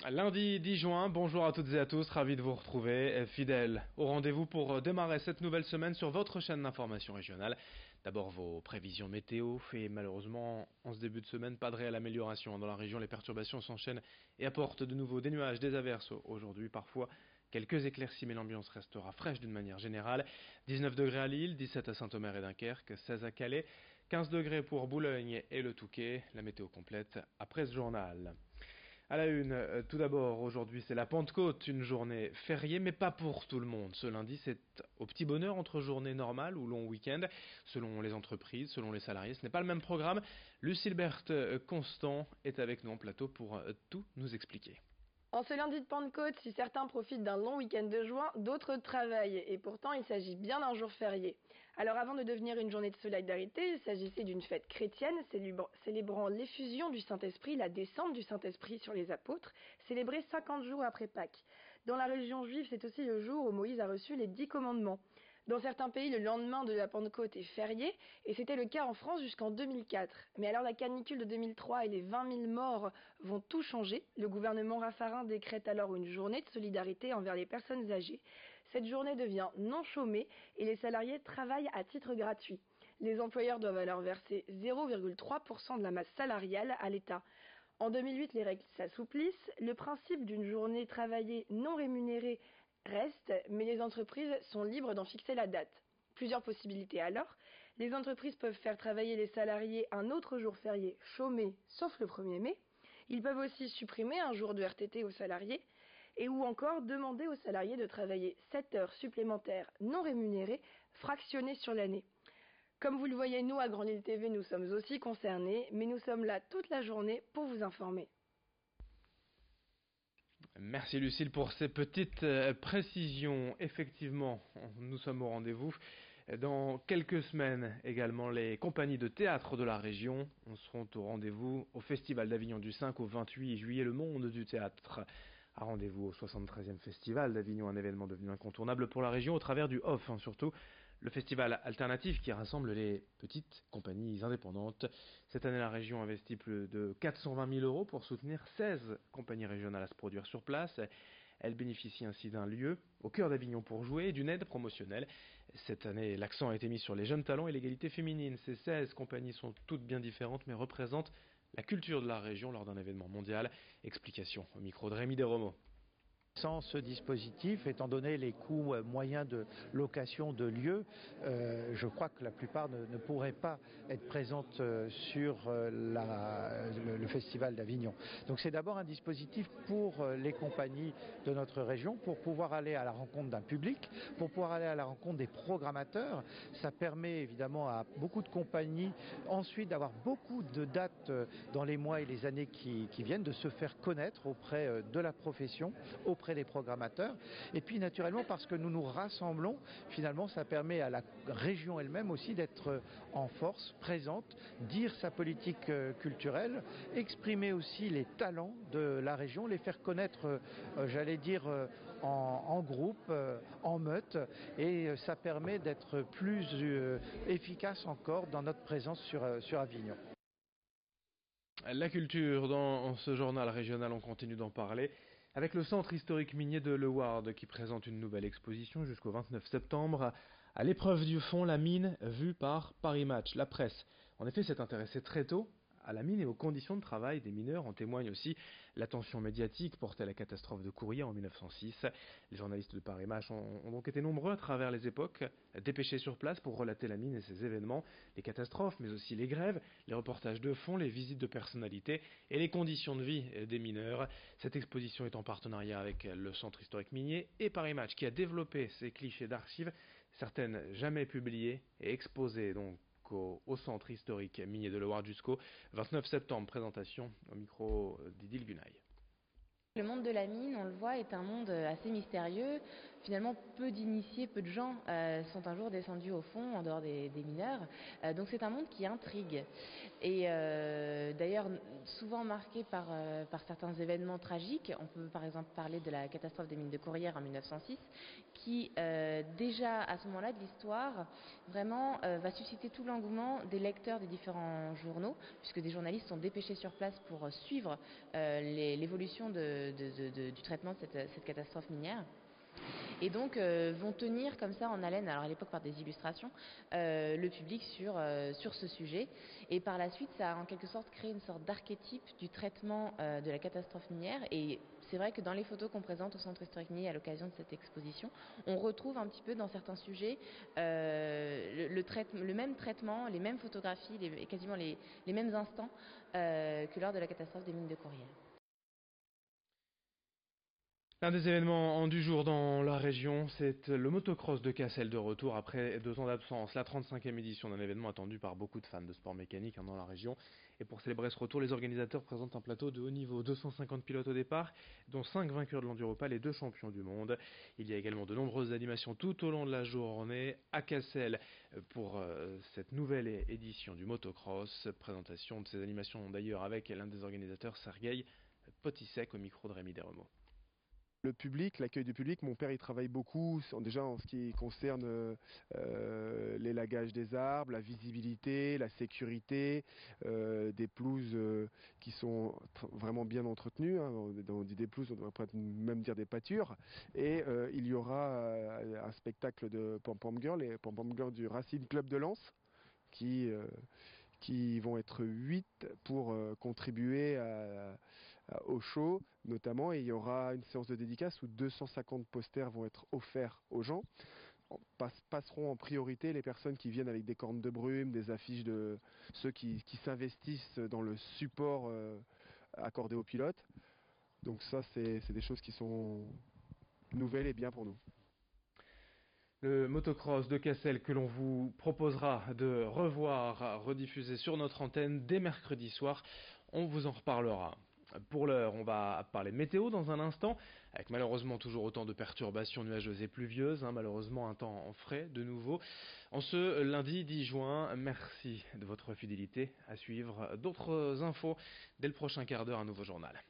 Lundi 10 juin, bonjour à toutes et à tous, ravi de vous retrouver, fidèles au rendez-vous pour démarrer cette nouvelle semaine sur votre chaîne d'information régionale. D'abord vos prévisions météo, et malheureusement en ce début de semaine, pas de réelle amélioration dans la région, les perturbations s'enchaînent et apportent de nouveau des nuages, des averses aujourd'hui, parfois quelques éclaircies, mais l'ambiance restera fraîche d'une manière générale. 19 degrés à Lille, 17 à Saint-Omer et Dunkerque, 16 à Calais, 15 degrés pour Boulogne et le Touquet, la météo complète après ce journal. À la une, tout d'abord, aujourd'hui c'est la Pentecôte, une journée fériée, mais pas pour tout le monde. Ce lundi, c'est au petit bonheur entre journée normale ou long week-end, selon les entreprises, selon les salariés. Ce n'est pas le même programme. Lucille Berthe Constant est avec nous en plateau pour tout nous expliquer. En ce lundi de Pentecôte, si certains profitent d'un long week-end de juin, d'autres travaillent. Et pourtant, il s'agit bien d'un jour férié. Alors avant de devenir une journée de solidarité, il s'agissait d'une fête chrétienne célébrant l'effusion du Saint-Esprit, la descente du Saint-Esprit sur les apôtres, célébrée 50 jours après Pâques. Dans la région juive, c'est aussi le jour où Moïse a reçu les 10 commandements. Dans certains pays, le lendemain de la Pentecôte est férié, et c'était le cas en France jusqu'en 2004. Mais alors la canicule de 2003 et les 20 000 morts vont tout changer. Le gouvernement Raffarin décrète alors une journée de solidarité envers les personnes âgées. Cette journée devient non chômée et les salariés travaillent à titre gratuit. Les employeurs doivent alors verser 0,3% de la masse salariale à l'État. En 2008, les règles s'assouplissent. Le principe d'une journée travaillée non rémunérée reste, mais les entreprises sont libres d'en fixer la date. Plusieurs possibilités alors. Les entreprises peuvent faire travailler les salariés un autre jour férié chômé, sauf le 1er mai. Ils peuvent aussi supprimer un jour de RTT aux salariés ou encore demander aux salariés de travailler 7 heures supplémentaires non rémunérées, fractionnées sur l'année. Comme vous le voyez, nous, à Grand Lille TV, nous sommes aussi concernés, mais nous sommes là toute la journée pour vous informer. Merci Lucille pour ces petites précisions. Effectivement, nous sommes au rendez-vous. Dans quelques semaines également, les compagnies de théâtre de la région seront au rendez-vous au Festival d'Avignon du 5 au 28 juillet. Le monde du théâtre a rendez-vous au 73e Festival d'Avignon, un événement devenu incontournable pour la région au travers du OFF, surtout le festival alternatif qui rassemble les petites compagnies indépendantes. Cette année, la région investit plus de 420 000 euros pour soutenir 16 compagnies régionales à se produire sur place. Elle bénéficie ainsi d'un lieu au cœur d'Avignon pour jouer et d'une aide promotionnelle. Cette année, l'accent a été mis sur les jeunes talents et l'égalité féminine. Ces 16 compagnies sont toutes bien différentes mais représentent la culture de la région lors d'un événement mondial. Explication au micro de Rémi Desromeaux. Sans ce dispositif, étant donné les coûts moyens de location de lieux, je crois que la plupart ne pourraient pas être présentes sur le Festival d'Avignon. Donc c'est d'abord un dispositif pour les compagnies de notre région, pour pouvoir aller à la rencontre d'un public, pour pouvoir aller à la rencontre des programmateurs. Ça permet évidemment à beaucoup de compagnies ensuite d'avoir beaucoup de dates dans les mois et les années qui viennent, de se faire connaître auprès de la profession, auprès des programmateurs, et puis naturellement parce que nous nous rassemblons, finalement ça permet à la région elle-même aussi d'être en force, présente, dire sa politique culturelle, exprimer aussi les talents de la région, les faire connaître, j'allais dire, en groupe, en meute, et ça permet d'être plus efficace encore dans notre présence sur Avignon. La culture dans ce journal régional, on continue d'en parler avec le centre historique minier de Leeuwarden qui présente une nouvelle exposition jusqu'au 29 septembre. À l'épreuve du fond, la mine vue par Paris Match. La presse, en effet, s'est intéressée très tôt à la mine et aux conditions de travail des mineurs. En témoigne aussi l'attention médiatique portée à la catastrophe de Courrières en 1906. Les journalistes de Paris Match ont donc été nombreux à travers les époques, dépêchés sur place pour relater la mine et ses événements, les catastrophes, mais aussi les grèves, les reportages de fond, les visites de personnalités et les conditions de vie des mineurs. Cette exposition est en partenariat avec le Centre historique minier et Paris Match qui a développé ces clichés d'archives, certaines jamais publiées et exposées donc au centre historique minier de Leeuwarden jusqu'au 29 septembre. Présentation au micro d'Idil Gunay. Le monde de la mine, on le voit, est un monde assez mystérieux. finalement peu d'initiés, peu de gens sont un jour descendus au fond en dehors des mineurs. Donc c'est un monde qui intrigue et d'ailleurs souvent marqué par certains événements tragiques. On peut par exemple parler de la catastrophe des mines de Courrières en 1906 qui déjà à ce moment-là de l'histoire vraiment va susciter tout l'engouement des lecteurs des différents journaux, puisque des journalistes sont dépêchés sur place pour suivre l'évolution du traitement de cette catastrophe minière. Et donc vont tenir comme ça en haleine, alors à l'époque par des illustrations, le public sur ce sujet. Et par la suite, ça a en quelque sorte créé une sorte d'archétype du traitement de la catastrophe minière. Et c'est vrai que dans les photos qu'on présente au Centre historique minier à l'occasion de cette exposition, on retrouve un petit peu dans certains sujets le même traitement, les mêmes photographies, quasiment les mêmes instants que lors de la catastrophe des mines de Courrières. L'un des événements du jour dans la région, c'est le motocross de Cassel de retour après 2 ans d'absence. La 35e édition d'un événement attendu par beaucoup de fans de sport mécanique dans la région. Et pour célébrer ce retour, les organisateurs présentent un plateau de haut niveau. 250 pilotes au départ, dont 5 vainqueurs de l'Enduropal et 2 champions du monde. Il y a également de nombreuses animations tout au long de la journée à Cassel pour cette nouvelle édition du motocross. Présentation de ces animations d'ailleurs avec l'un des organisateurs, Sergueï Potissek, au micro de Rémi Desremeaux. Le public, l'accueil du public, mon père il travaille beaucoup déjà en ce qui concerne l'élagage des arbres, la visibilité, la sécurité, des pelouses qui sont vraiment bien entretenues, hein. On dit des pelouses, on devrait même dire des pâtures, et il y aura un spectacle de Pom Pom Girl, les Pom Pom Girls du Racing Club de Lens, qui vont être 8 pour contribuer au show notamment, et il y aura une séance de dédicace où 250 posters vont être offerts aux gens. Passeront en priorité les personnes qui viennent avec des cornes de brume, des affiches de ceux qui s'investissent dans le support accordé aux pilotes. Donc ça c'est des choses qui sont nouvelles et bien pour nous. Le motocross de Cassel que l'on vous proposera de revoir, rediffuser sur notre antenne dès mercredi soir. On vous en reparlera. Pour l'heure, on va parler de météo dans un instant, avec malheureusement toujours autant de perturbations nuageuses et pluvieuses, malheureusement un temps frais de nouveau. En ce lundi 10 juin, merci de votre fidélité. À suivre d'autres infos dès le prochain quart d'heure, un nouveau journal.